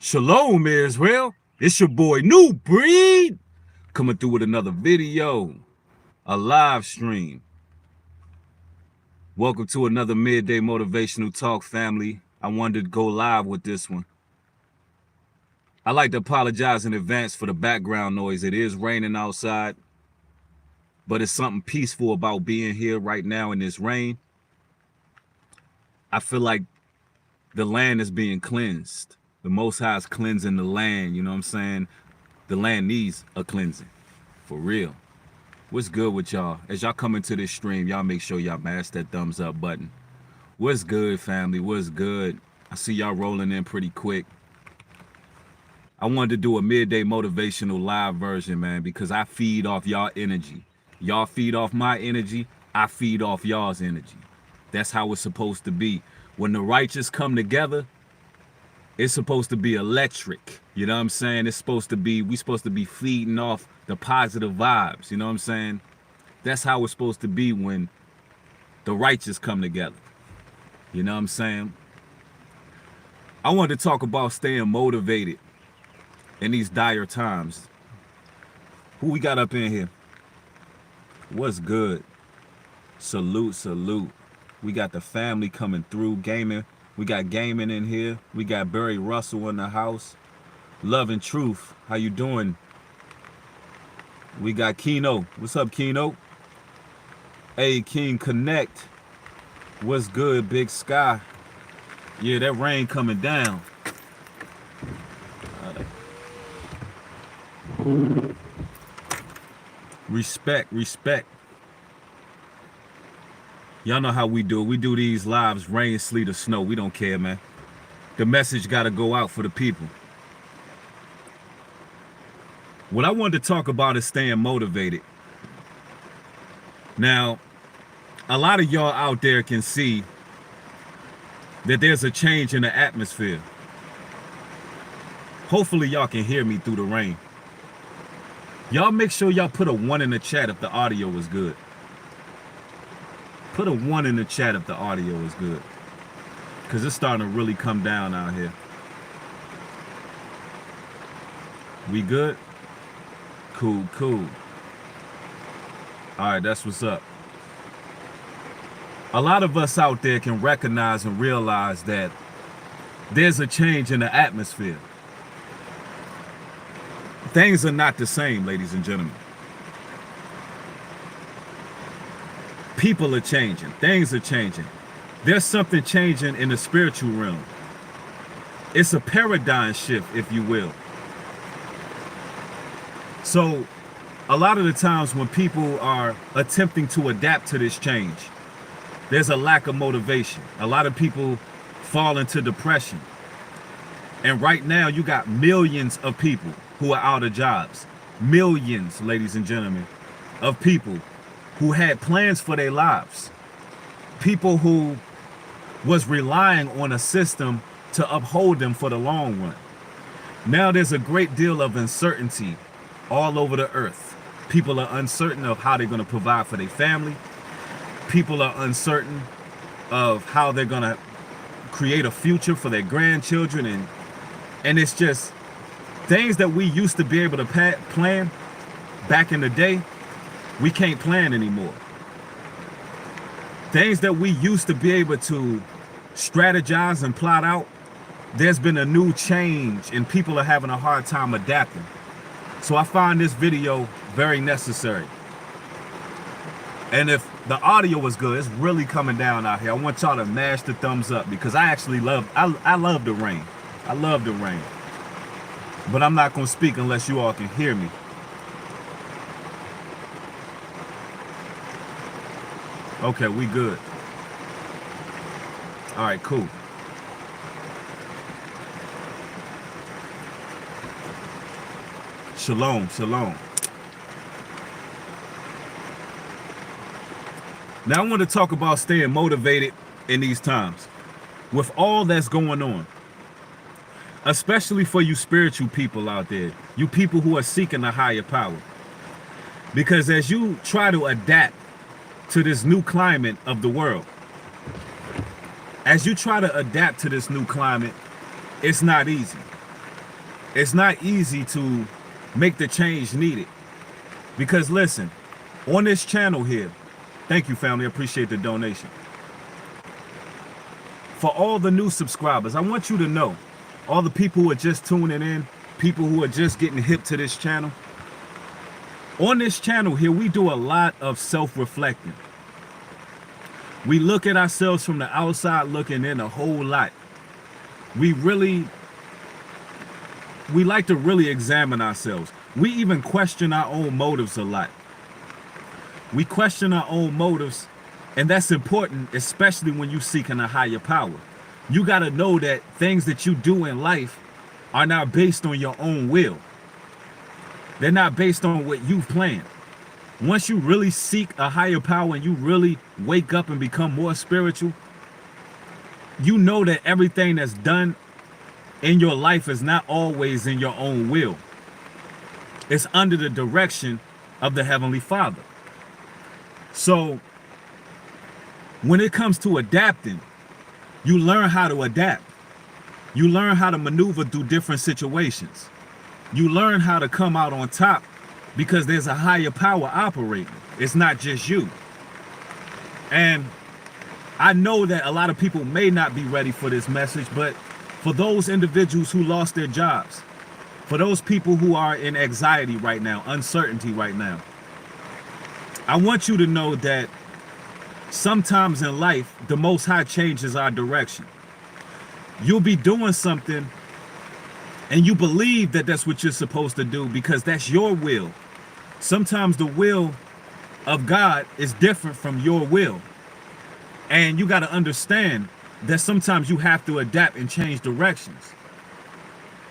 Shalom, Israel. It's your boy New Breed coming through with another video, a live stream. Welcome to another Midday Motivational Talk, family. I wanted to go live with this one. I'd like to apologize in advance for the background noise. It is raining outside, but it's something peaceful about being here right now in this rain. I feel like the land is being cleansed. The Most High is cleansing the land, you know what I'm saying? The land needs a cleansing, for real. What's good with y'all? As y'all come into this stream, y'all make sure y'all mash that thumbs up button. What's good, family? What's good? I see y'all rolling in pretty quick. I wanted to do a midday motivational live version, man, because I feed off y'all energy. Y'all feed off my energy, I feed off y'all's energy. That's how it's supposed to be. When the righteous come together, it's supposed to be electric. You know what I'm saying? It's supposed to be, we supposed to be feeding off the positive vibes. You know what I'm saying? That's how it's supposed to be when the righteous come together. You know what I'm saying? I wanted to talk about staying motivated in these dire times. Who we got up in here? What's good? Salute, salute. We got the family coming through, gaming. We got gaming in here. We got Barry Russell in the house. Love and Truth. How you doing? We got Keno. What's up, Keno? Hey, King Connect. What's good, Big Sky? Yeah, that rain coming down. Respect, respect. Y'all know how we do it. We do these lives, rain, sleet, or snow. We don't care, man. The message got to go out for the people. What I wanted to talk about is staying motivated. Now, a lot of y'all out there can see that there's a change in the atmosphere. Hopefully y'all can hear me through the rain. Y'all make sure y'all put a 1 in the chat if the audio is good. Put a 1 in the chat if the audio is good. Because it's starting to really come down out here. We good? Cool, cool. All right, that's what's up. A lot of us out there can recognize and realize that there's a change in the atmosphere. Things are not the same, ladies and gentlemen. People are changing. Things are changing. There's something changing in the spiritual realm. It's a paradigm shift, if you will. So, a lot of the times when people are attempting to adapt to this change, there's a lack of motivation. A lot of people fall into depression. And right now, you got millions of people who are out of jobs. Millions, ladies and gentlemen, of people who had plans for their lives. People who was relying on a system to uphold them for the long run. Now there's a great deal of uncertainty all over the earth. People are uncertain of how they're going to provide for their family. People are uncertain of how they're going to create a future for their grandchildren. And it's just things that we used to be able to plan back in the day, we can't plan anymore. Things that we used to be able to strategize and plot out, there's been a new change and people are having a hard time adapting. So I find this video very necessary. And if the audio was good, it's really coming down out here. I want y'all to mash the thumbs up because I actually love the rain. I love the rain. But I'm not going to speak unless you all can hear me. Okay, we good. All right, cool. Shalom, shalom. Now I want to talk about staying motivated in these times with all that's going on, especially for you spiritual people out there, you people who are seeking a higher power. Because as you try to adapt to this new climate of the world, as you try to adapt to this new climate, it's not easy. it's not easy to make the change needed. Because listen, on this channel here, thank you family, I appreciate the donation. For all the new subscribers, I want you to know, all the people who are just tuning in, people who are just getting hip to this channel, on this channel here, we do a lot of self-reflecting. We look at ourselves from the outside looking in a whole lot. We like to really examine ourselves. We even question our own motives a lot. We question our own motives, and that's important, especially when you're seeking a higher power. You got to know that things that you do in life are not based on your own will. They're not based on what you've planned. Once you really seek a higher power and you really wake up and become more spiritual, you know that everything that's done in your life is not always in your own will. It's under the direction of the Heavenly Father. So when it comes to adapting, you learn how to adapt. You learn how to maneuver through different situations. You learn how to come out on top because there's a higher power operating. It's not just you. And I know that a lot of people may not be ready for this message, but for those individuals who lost their jobs, for those people who are in anxiety right now, uncertainty right now, I want you to know that sometimes in life, the Most High changes our direction. You'll be doing something and you believe that that's what you're supposed to do because that's your will. Sometimes the will of God is different from your will. And you got to understand that sometimes you have to adapt and change directions.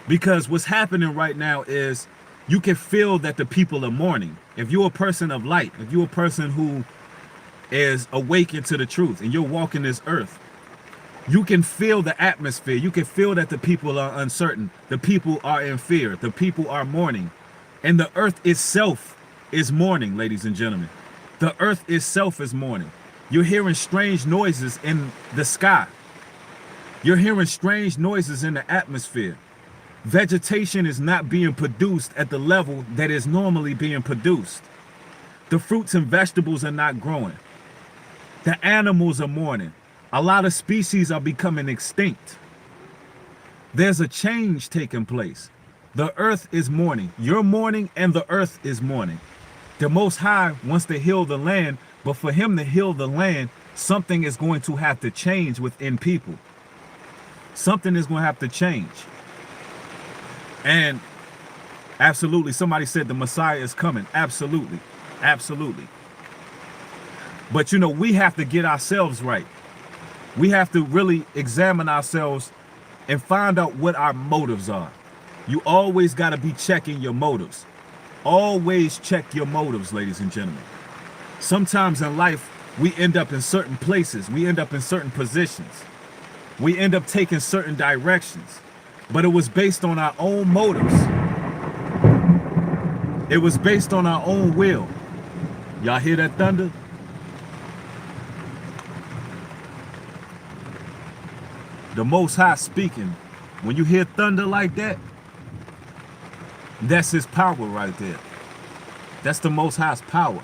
Because what's happening right now is you can feel that the people are mourning. If you're a person of light, if you're a person who is awakened to the truth and you're walking this earth, you can feel the atmosphere. You can feel that the people are uncertain. The people are in fear. The people are mourning. And the earth itself is mourning, ladies and gentlemen. The earth itself is mourning. You're hearing strange noises in the sky. You're hearing strange noises in the atmosphere. Vegetation is not being produced at the level that is normally being produced. The fruits and vegetables are not growing. The animals are mourning. A lot of species are becoming extinct. There's a change taking place. The earth is mourning. You're mourning and the earth is mourning. The Most High wants to heal the land, but for him to heal the land, something is going to have to change within people. Something is going to have to change. And absolutely, somebody said the Messiah is coming. Absolutely. Absolutely. But you know, we have to get ourselves right. We have to really examine ourselves and find out what our motives are. You always got to be checking your motives. Always check your motives, ladies and gentlemen. Sometimes in life, we end up in certain places. We end up in certain positions. We end up taking certain directions. But it was based on our own motives. It was based on our own will. Y'all hear that thunder? The Most High speaking. When you hear thunder like that, that's his power right there. That's the Most High's power.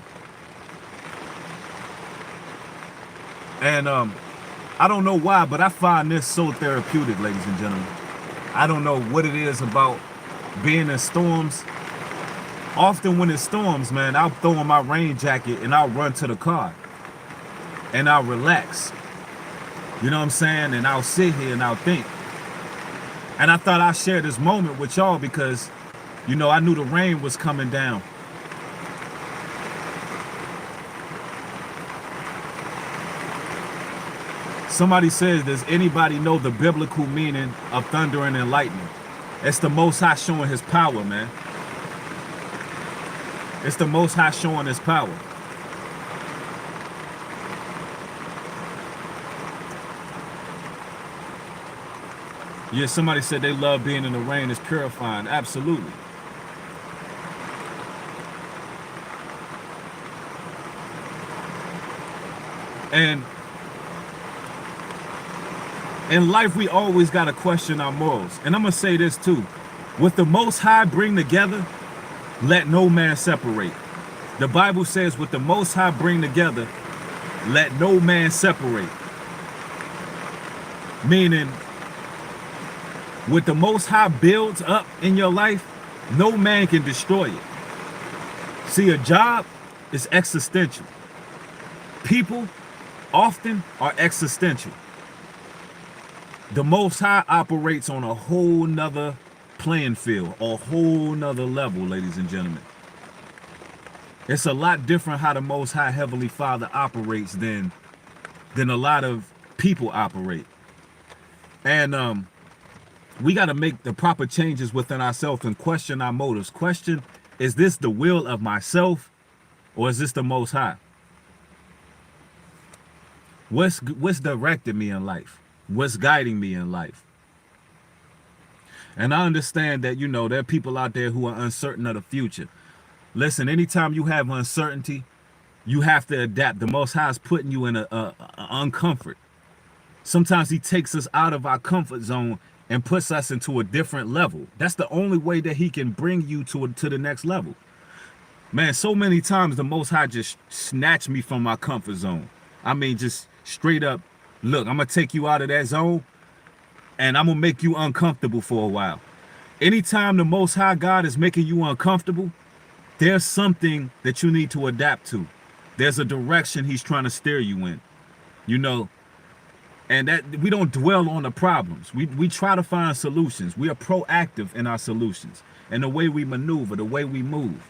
And I don't know why, but I find this so therapeutic, ladies and gentlemen. I don't know what it is about being in storms. Often when it storms, man, I'll throw on my rain jacket and I'll run to the car. And I'll relax. You know what I'm saying? And I'll sit here and I'll think. And I thought I'd share this moment with y'all because, you know, I knew the rain was coming down. Somebody says, does anybody know the biblical meaning of thunder and lightning? It's the Most High showing his power, man. It's the Most High showing his power. Yeah, somebody said they love being in the rain. It's purifying. Absolutely. And in life, we always got to question our morals. And I'm going to say this too. What the Most High bring together, let no man separate. The Bible says, what the Most High bring together, let no man separate. Meaning, what the Most High builds up in your life, no man can destroy it. See, a job is existential. People often are existential. The Most High operates on a whole nother playing field, a whole nother level, ladies and gentlemen. It's a lot different how the Most High Heavenly Father operates than a lot of people operate. And we got to make the proper changes within ourselves and question our motives. Question, is this the will of myself or is this the Most High? What's directing me in life? What's guiding me in life? And I understand that, there are people out there who are uncertain of the future. Listen, anytime you have uncertainty, you have to adapt. The Most High is putting you in a uncomfort. Sometimes he takes us out of our comfort zone and puts us into a different level. That's the only way that he can bring you to the next level. Man, so many times the Most High just snatched me from my comfort zone. I mean, just straight up, look, I'm going to take you out of that zone and I'm going to make you uncomfortable for a while. Anytime the Most High God is making you uncomfortable, there's something that you need to adapt to. There's a direction he's trying to steer you in, and that we don't dwell on the problems. We try to find solutions. We are proactive in our solutions and the way we maneuver, the way we move.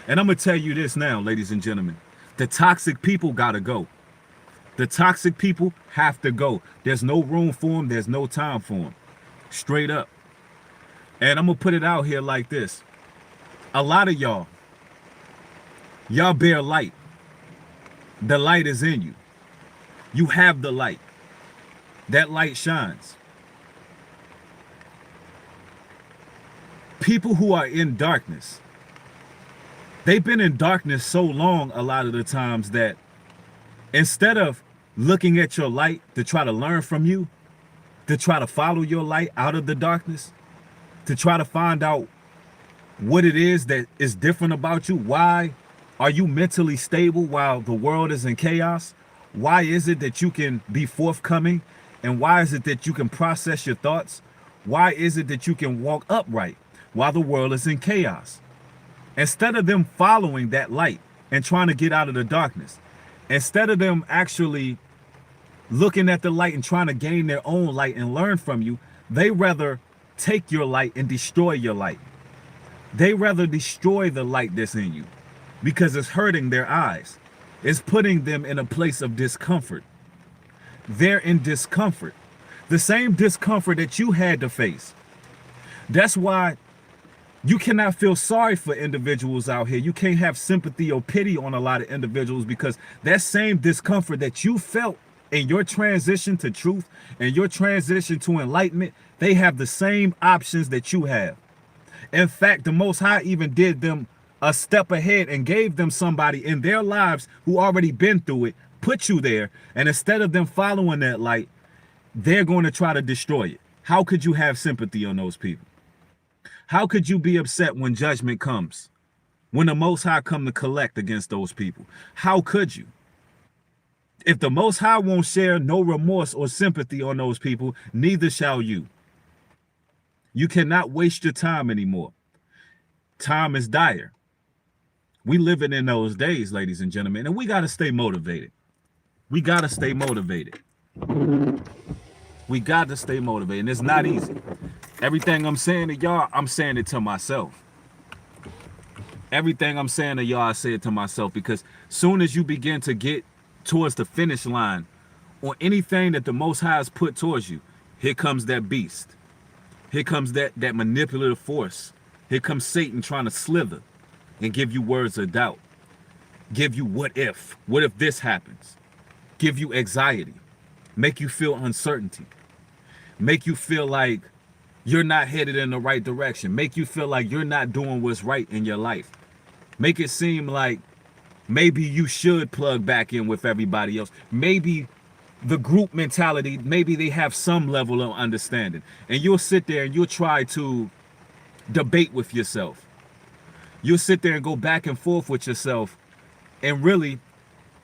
And I'm going to tell you this now, ladies and gentlemen, the toxic people got to go. The toxic people have to go. There's no room for them. There's no time for them. Straight up. And I'm going to put it out here like this. A lot of y'all bear light. The light is in you. You have the light. That light shines. People who are in darkness, they've been in darkness so long a lot of the times that instead of looking at your light to try to learn from you, to try to follow your light out of the darkness, to try to find out what it is that is different about you. Why are you mentally stable while the world is in chaos? Why is it that you can be forthcoming? And why is it that you can process your thoughts? Why is it that you can walk upright while the world is in chaos? Instead of them following that light and trying to get out of the darkness, instead of them actually looking at the light and trying to gain their own light and learn from you, they rather take your light and destroy your light. They rather destroy the light that's in you because it's hurting their eyes. It's putting them in a place of discomfort. They're in discomfort. The same discomfort that you had to face. That's why you cannot feel sorry for individuals out here. You can't have sympathy or pity on a lot of individuals because that same discomfort that you felt in your transition to truth and your transition to enlightenment, they have the same options that you have. In fact, the Most High even did them a step ahead and gave them somebody in their lives who already been through it, put you there, and instead of them following that light, they're going to try to destroy it. How could you have sympathy on those people? How could you be upset when judgment comes? When the Most High come to collect against those people? How could you? If the Most High won't share no remorse or sympathy on those people, neither shall you. You cannot waste your time anymore. Time is dire. We living in those days, ladies and gentlemen, and we got to stay motivated. We got to stay motivated. We got to stay motivated, and it's not easy. Everything I'm saying to y'all, I'm saying it to myself. Everything I'm saying to y'all, I say it to myself, because soon as you begin to get towards the finish line on anything that the Most High has put towards you, here comes that beast. Here comes that manipulative force. Here comes Satan trying to slither and give you words of doubt. Give you what if this happens? Give you anxiety. Make you feel uncertainty. Make you feel like you're not headed in the right direction. Make you feel like you're not doing what's right in your life. Make it seem like maybe you should plug back in with everybody else. Maybe the group mentality, maybe they have some level of understanding. And you'll sit there and you'll try to debate with yourself. You'll sit there and go back and forth with yourself. And really,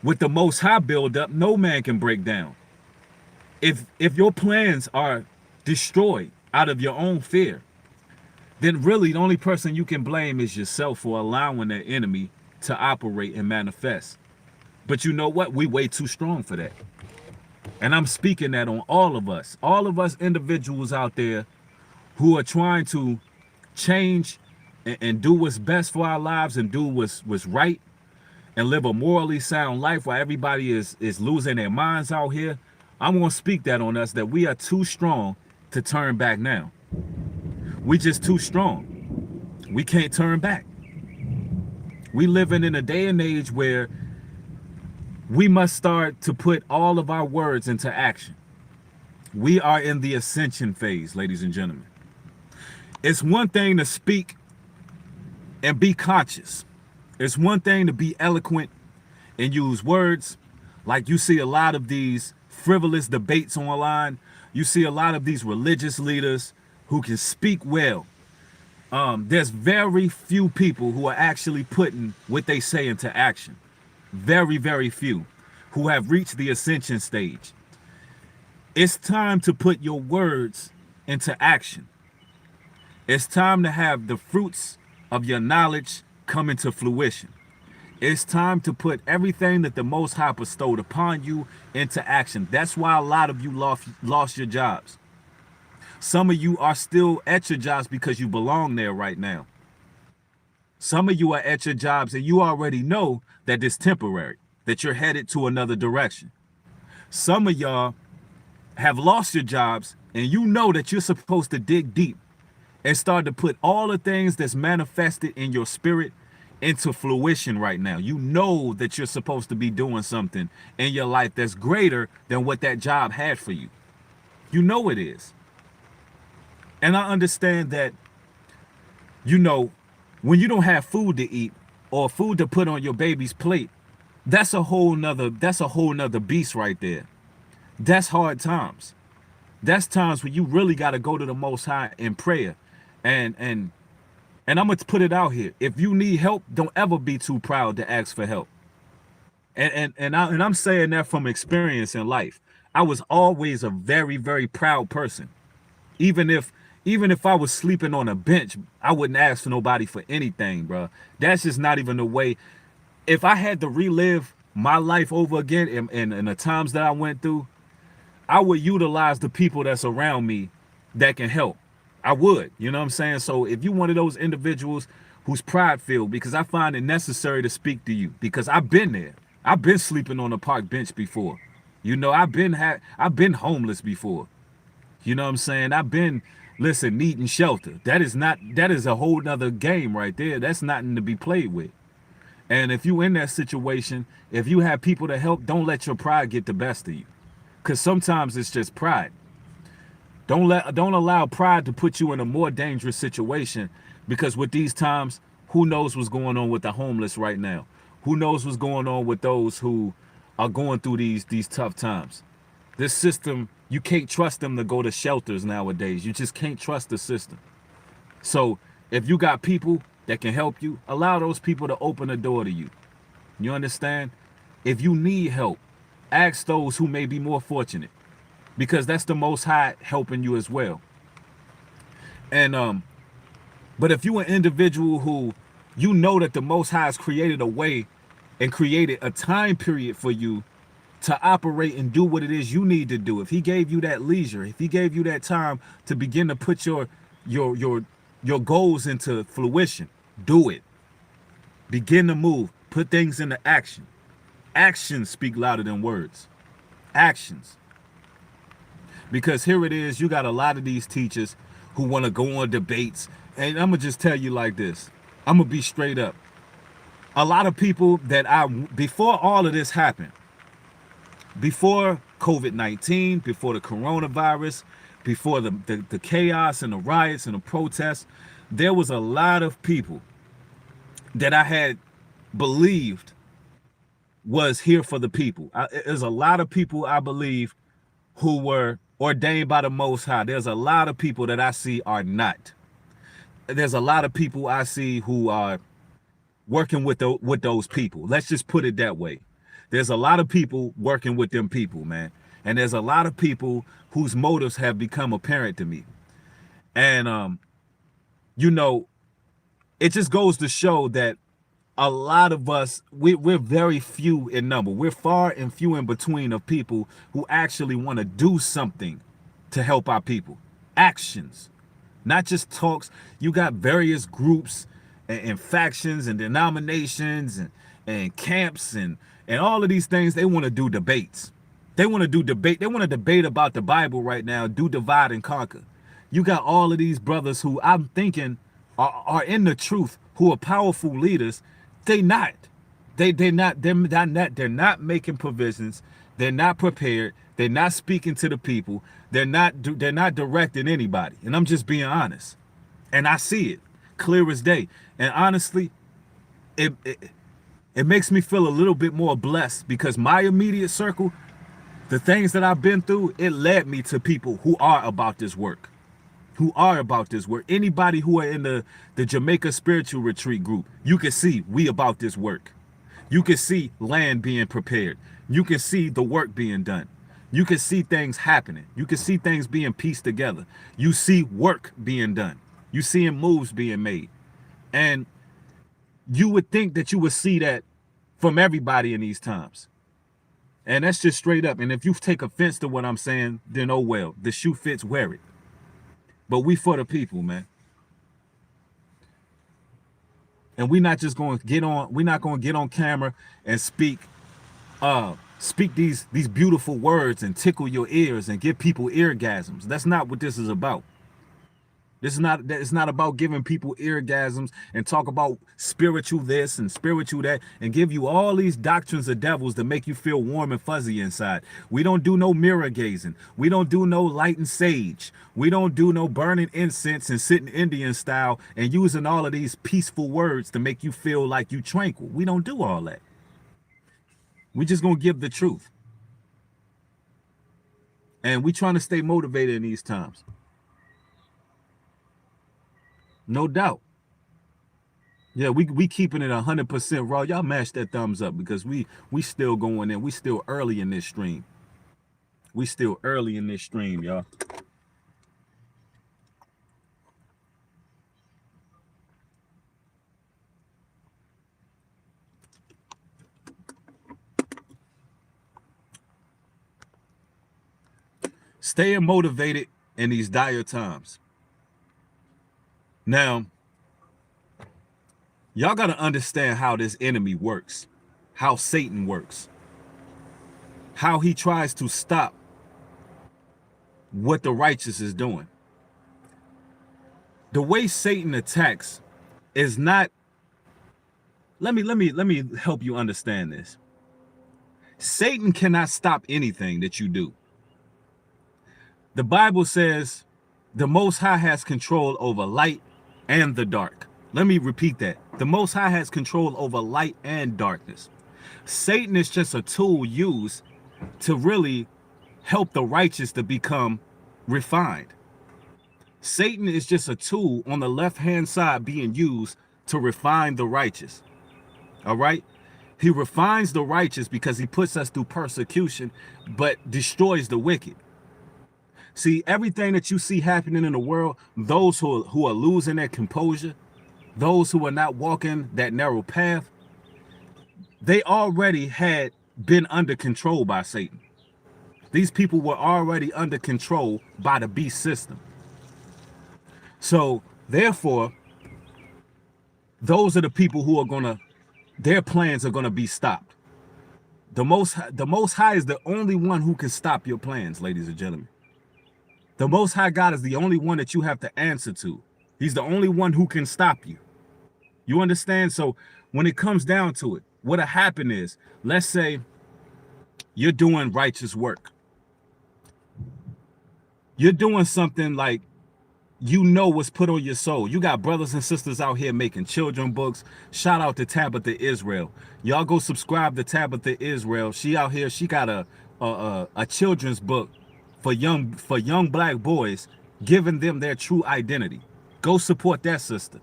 with the Most High build up, no man can break down. If your plans are destroyed out of your own fear, then really the only person you can blame is yourself for allowing that enemy to operate and manifest. But you know what? We way too strong for that. And I'm speaking that on all of us individuals out there who are trying to change and do what's best for our lives and do what's right and live a morally sound life while everybody is losing their minds out here. I'm going to speak that on us, that we are too strong to turn back now. We just too strong. We can't turn back. We living in a day and age where we must start to put all of our words into action. We are in the ascension phase, ladies and gentlemen. It's one thing to speak and be conscious. It's one thing to be eloquent and use words. Like you see a lot of these frivolous debates online. You see a lot of these religious leaders who can speak well. There's very few people who are actually putting what they say into action. Very, very few who have reached the ascension stage. It's time to put your words into action. It's time to have the fruits of your knowledge come into fruition. It's time to put everything that the Most High bestowed upon you into action. That's why a lot of you lost your jobs. Some of you are still at your jobs because you belong there right now. Some of you are at your jobs and you already know that it's temporary, that you're headed to another direction. Some of y'all have lost your jobs and you know that you're supposed to dig deep and start to put all the things that's manifested in your spirit into fruition right now. You know that you're supposed to be doing something in your life that's greater than what that job had for you. You know it is. And I understand that, you know, when you don't have food to eat or food to put on your baby's plate, that's a whole nother beast right there. That's hard times. That's times when you really got to go to the Most High in prayer. And I'm going to put it out here. If you need help, don't ever be too proud to ask for help. And I'm saying that from experience in life. I was always a very, very proud person. Even if I was sleeping on a bench, I wouldn't ask for nobody for anything, bro. That's just not even the way. If I had to relive my life over again and the times that I went through, I would utilize the people that's around me that can help. I would, you know what I'm saying? So if you're one of those individuals who's pride-filled, because I find it necessary to speak to you, because I've been there. I've been sleeping on a park bench before. You know, I've been homeless before. You know what I'm saying? I've been, needing shelter. That is a whole nother game right there. That's nothing to be played with. And if you in that situation, if you have people to help, don't let your pride get the best of you. Because sometimes it's just pride. Don't allow pride to put you in a more dangerous situation, because with these times, who knows what's going on with the homeless right now? Who knows what's going on with those who are going through these tough times? This system, you can't trust them to go to shelters nowadays. You just can't trust the system. So if you got people that can help you, allow those people to open the door to you. You understand? If you need help, ask those who may be more fortunate, because that's the Most High helping you as well. And but if you're an individual who you know that the Most High has created a way and created a time period for you to operate and do what it is you need to do, if he gave you that leisure, if he gave you that time to begin to put your goals into fruition, do it. Begin to move. Put things into action. Actions speak louder than words. Actions. Because here it is, you got a lot of these teachers who want to go on debates. And I'm going to just tell you like this. I'm going to be straight up. A lot of people that before all of this happened, before COVID-19, before the coronavirus, before the chaos and the riots and the protests, there was a lot of people that I had believed was here for the people. There's a lot of people, I believe, who were ordained by the Most High. There's a lot of people that I see are not. There's a lot of people I see who are working with those people. Let's just put it that way. There's a lot of people working with them people, man. And there's a lot of people whose motives have become apparent to me. And you know, it just goes to show that a lot of us, we're very few in number. We're far and few in between of people who actually want to do something to help our people. Actions, not just talks. You got various groups and factions and denominations and camps and all of these things. They want to do debates. They want to do debate. They want to debate about the Bible right now, do divide and conquer. You got all of these brothers who I'm thinking are in the truth, who are powerful leaders. They're not making provisions. They're not prepared. They're not speaking to the people. They're not directing anybody. And I'm just being honest. And I see it clear as day. And honestly, it makes me feel a little bit more blessed, because my immediate circle, the things that I've been through, it led me to people who are about this work. Anybody who are in the Jamaica spiritual retreat group, you can see we about this work. You can see land being prepared. You can see the work being done. You can see things happening. You can see things being pieced together. You see work being done. You seeing moves being made. And you would think that you would see that from everybody in these times. And that's just straight up. And if you take offense to what I'm saying, then oh well, the shoe fits, wear it. But we for the people, man. And we're not just going to get on, we're not going to get on camera and speak these beautiful words and tickle your ears and give people eargasms. That's not what this is about. It's not about giving people eargasms and talk about spiritual this and spiritual that and give you all these doctrines of devils to make you feel warm and fuzzy inside. We don't do no mirror gazing. We don't do no lighting sage. We don't do no burning incense and sitting Indian style and using all of these peaceful words to make you feel like you tranquil. We don't do all that. We just gonna give the truth. And we trying to stay motivated in these times. No doubt. Yeah, we keeping it 100% raw. Y'all mash that thumbs up, because we still going in. We still early in this stream. Y'all. Staying motivated in these dire times. Now, y'all got to understand how this enemy works, how Satan works, how he tries to stop what the righteous is doing. The way Satan attacks is not, let me help you understand this. Satan cannot stop anything that you do. The Bible says the Most High has control over light and the dark. Let me repeat that. The Most High has control over light and darkness. Satan is just a tool used to really help the righteous to become refined. Satan is just a tool on the left-hand side being used to refine the righteous. All right? He refines the righteous because he puts us through persecution, but destroys the wicked. See, everything that you see happening in the world, those who are losing their composure, those who are not walking that narrow path, they already had been under control by Satan. These people were already under control by the beast system. So, therefore, those are the people who are their plans are gonna be stopped. The Most High is the only one who can stop your plans, ladies and gentlemen. The Most High God is the only one that you have to answer to. He's the only one who can stop you. You understand? So when it comes down to it, what'll happen is, let's say you're doing righteous work. You're doing something like you know what's put on your soul. You got brothers and sisters out here making children books. Shout out to Tabitha Israel. Y'all go subscribe to Tabitha Israel. She out here, she got a children's book for young black boys, giving them their true identity. Go support that sister.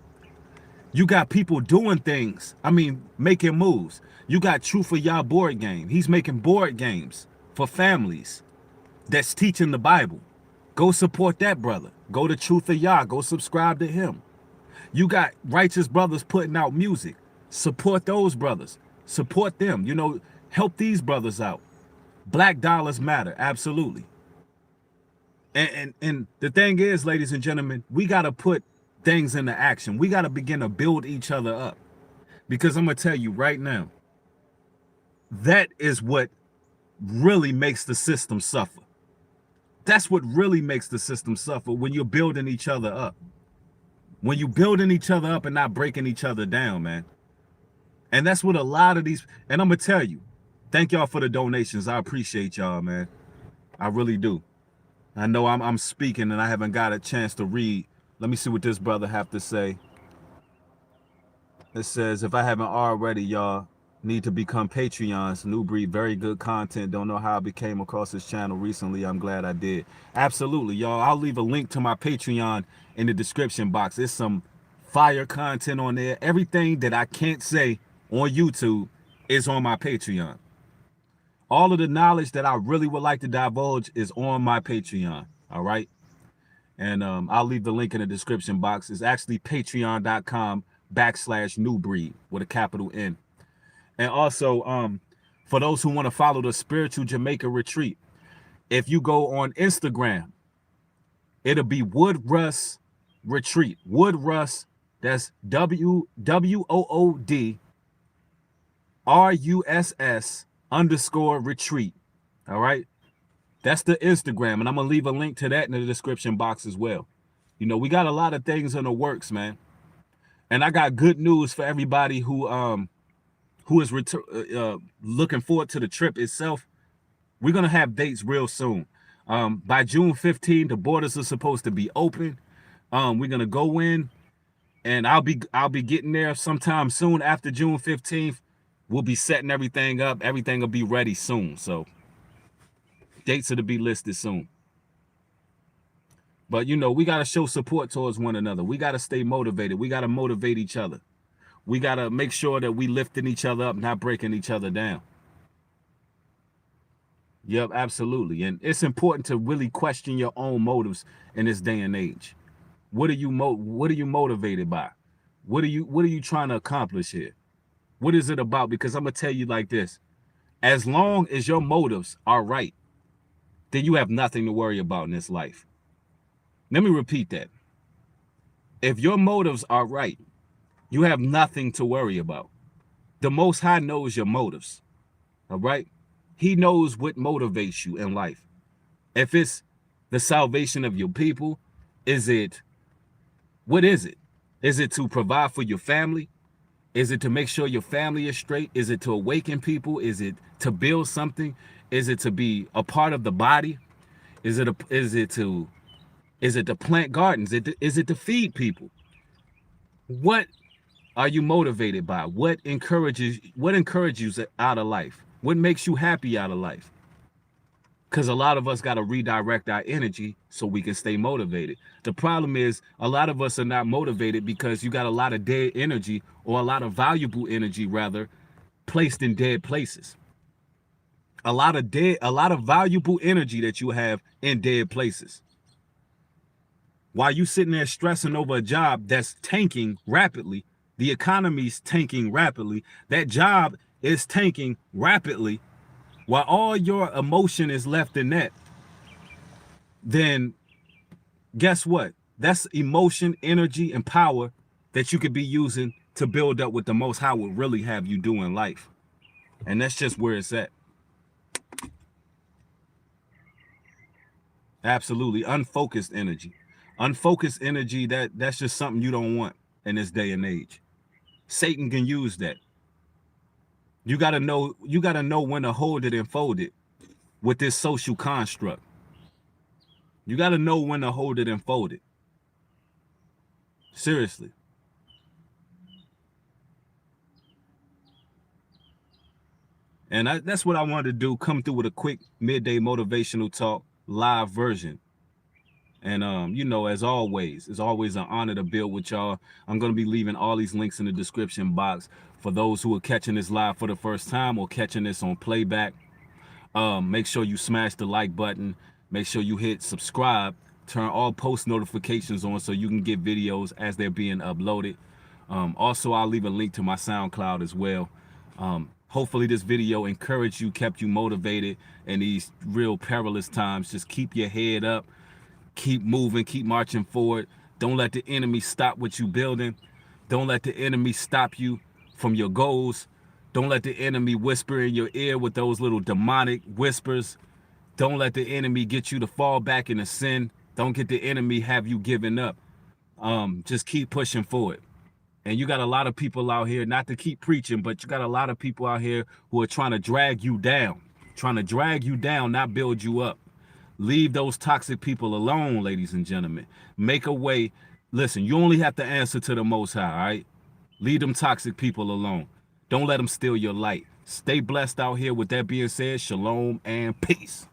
You got people doing things. I mean, making moves. You got Truth for Y'all board game. He's making board games for families that's teaching the Bible. Go support that brother. Go to Truth of Yah. Go subscribe to him. You got Righteous Brothers putting out music. Support those brothers. Support them. You know, help these brothers out. Black dollars matter. Absolutely. And the thing is, ladies and gentlemen, we got to put things into action. We got to begin to build each other up. Because I'm going to tell you right now, that is what really makes the system suffer. That's what really makes the system suffer, when you're building each other up. When you're building each other up and not breaking each other down, man. And that's what a lot of these, and I'm going to tell you, thank y'all for the donations. I appreciate y'all, man. I really do. I know I'm speaking and I haven't got a chance to read. Let me see what this brother have to say. It says, if I haven't already, y'all need to become Patreons. New Breed, very good content. Don't know how I became across this channel recently. I'm glad I did. Absolutely, y'all. I'll leave a link to my Patreon in the description box. There's some fire content on there. Everything that I can't say on YouTube is on my Patreon. All of the knowledge that I really would like to divulge is on my Patreon. All right. And I'll leave the link in the description box. It's actually patreon.com/newbreed with a capital N. And also, for those who want to follow the Spiritual Jamaica Retreat, if you go on Instagram, it'll be Wood Russ Retreat. Wood Russ, that's WOODRUSS_retreat. All right. That's the Instagram. And I'm going to leave a link to that in the description box as well. You know, we got a lot of things in the works, man. And I got good news for everybody who is looking forward to the trip itself. We're going to have dates real soon. By June 15th, the borders are supposed to be open. We're going to go in, and I'll be getting there sometime soon after June 15th. We'll be setting everything up. Everything will be ready soon. So dates are to be listed soon. But, you know, we got to show support towards one another. We got to stay motivated. We got to motivate each other. We got to make sure that we lifting each other up, not breaking each other down. Yep, absolutely. And it's important to really question your own motives in this day and age. What are you motivated by? What are you trying to accomplish here? What is it about? Because I'm going to tell you like this. As long as your motives are right, then you have nothing to worry about in this life. Let me repeat that. If your motives are right, you have nothing to worry about. The Most High knows your motives. All right? He knows what motivates you in life. If it's the salvation of your people, what is it? Is it to provide for your family? Is it to make sure your family is straight? Is it to awaken people? Is it to build something? Is it to be a part of the body? Is it to plant gardens? Is it to feed people? What are you motivated by? What encourages you out of life? What makes you happy out of life? Because a lot of us got to redirect our energy so we can stay motivated. The problem is a lot of us are not motivated because you got a lot of dead energy, or a lot of valuable energy rather, placed in dead places. A lot of valuable energy that you have in dead places. While you sitting there stressing over a job that's tanking rapidly, the economy's tanking rapidly, that job is tanking rapidly, while all your emotion is left in that, then guess what? That's emotion, energy, and power that you could be using to build up what the Most High will really have you do in life. And that's just where it's at. Absolutely. Unfocused energy. Unfocused energy, that's just something you don't want in this day and age. Satan can use that. You gotta know when to hold it and fold it with this social construct. You gotta know when to hold it and fold it. Seriously. And that's what I wanted to do, come through with a quick midday motivational talk live version. And you know, as always, it's always an honor to build with y'all. I'm gonna be leaving all these links in the description box for those who are catching this live for the first time or catching this on playback. Make sure you smash the like button. Make sure you hit subscribe. Turn all post notifications on so you can get videos as they're being uploaded. Also, I'll leave a link to my SoundCloud as well. Hopefully this video encouraged you, kept you motivated in these real perilous times. Just keep your head up, keep moving, keep marching forward. Don't let the enemy stop what you're building. Don't let the enemy stop you from your goals. Don't let the enemy whisper in your ear with those little demonic whispers. Don't let the enemy get you to fall back into sin. Don't get the enemy have you giving up. Just keep pushing forward. And you got a lot of people out here, not to keep preaching, but you got a lot of people out here who are trying to drag you down, not build you up. Leave those toxic people alone, ladies and gentlemen. Make a way. Listen, you only have to answer to the Most High, all right? Leave them toxic people alone. Don't let them steal your light. Stay blessed out here. With that being said, shalom and peace.